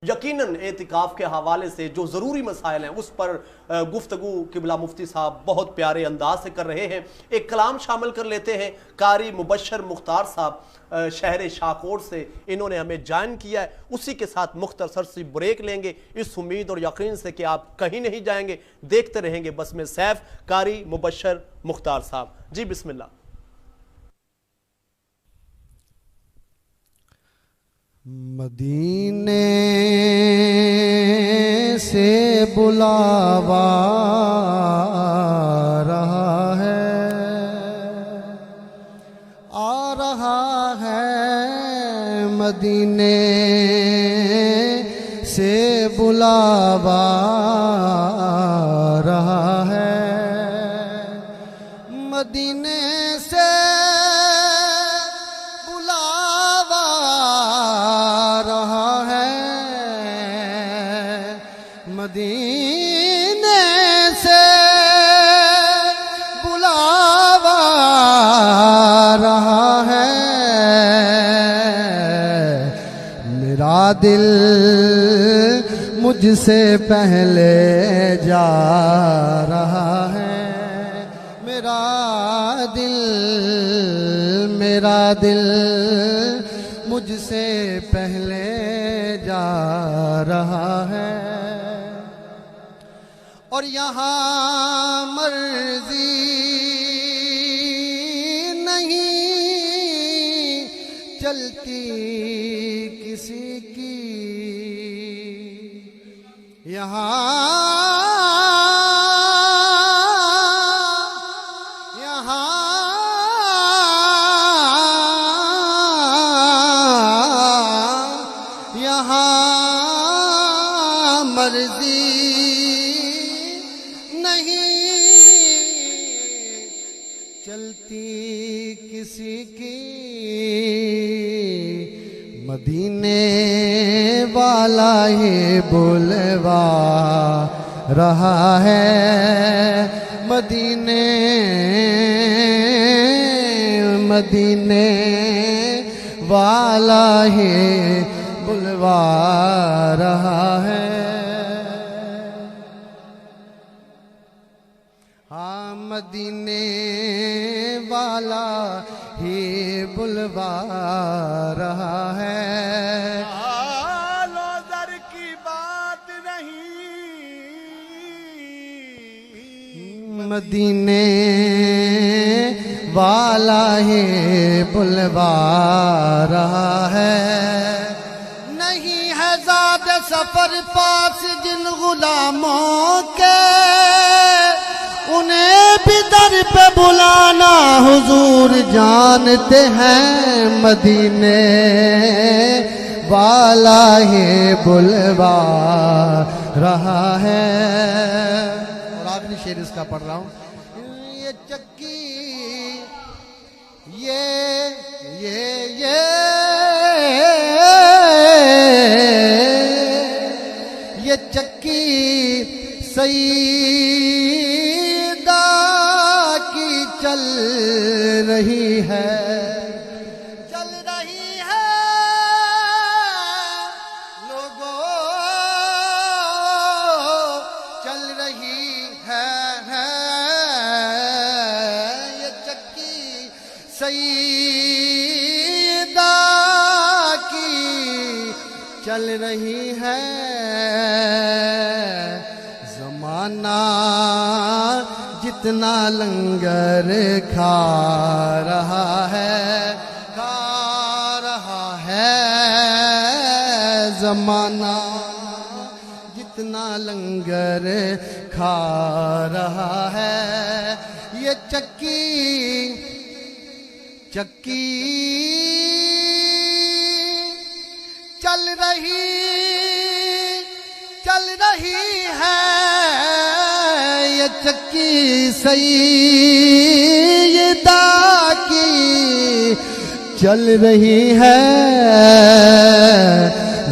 यकीनन एतिकाफ के हवाले से जो ज़रूरी मसाइल हैं उस पर गुफ्तगू किबला मुफ्ती साहब बहुत प्यारे अंदाज से कर रहे हैं। एक कलाम शामिल कर लेते हैं। कारी मुबशर मुख्तार साहब शहर शाहकोट से इन्होंने हमें ज्वाइन किया है, उसी के साथ मुख्तसर सी ब्रेक लेंगे इस उम्मीद और यकीन से कि आप कहीं नहीं जाएंगे, देखते रहेंगे बस में सैफ। कारी मुबशर मुख्तार साहब जी बिस्मिल्लाह। मदीने से बुलावा रहा है, आ रहा है मदीने से बुलावा रहा है, मदीने से मदीने से बुलावा रहा है, मेरा दिल मुझसे पहले जा रहा है, मेरा दिल मुझसे पहले जा रहा है। और यहाँ मर्जी नहीं चलती किसी की, यहाँ मर्जी चलती किसी की, मदीने वाला ही बुलवा रहा है, मदीने वाला ही बुलवा रहा है। हाँ मदीने वाला ही बुलवा रहा है, दर की बात नहीं, मदीने वाला ही बुलवा रहा है। नहीं है ज़्यादा सफर पास जिन गुलामों के, उन्हें भी दर पे बुलाना हुजूर जानते हैं, मदीने वाला ही बुलवा रहा है। और आखिरी शेर इसका पढ़ रहा हूँ। ये चक्की ये चक्की सईदा की चल रही है, लोगों चल रही है, ये चक्की सईदा की चल रही है। ज़माना जितना लंगर खा रहा है, ज़माना जितना लंगर खा रहा है, ये चक्की चल रही है, ये चक्की सईदा की चल रही है।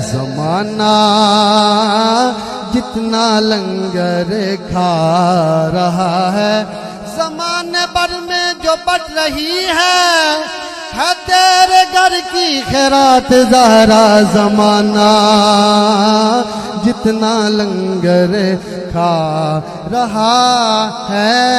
ज़माना जितना लंगर खा रहा है, ज़माने भर में जो बढ़ रही है, है तेरे घर की खैरात ज़हरा ज़माना जितना लंगर खा रहा है।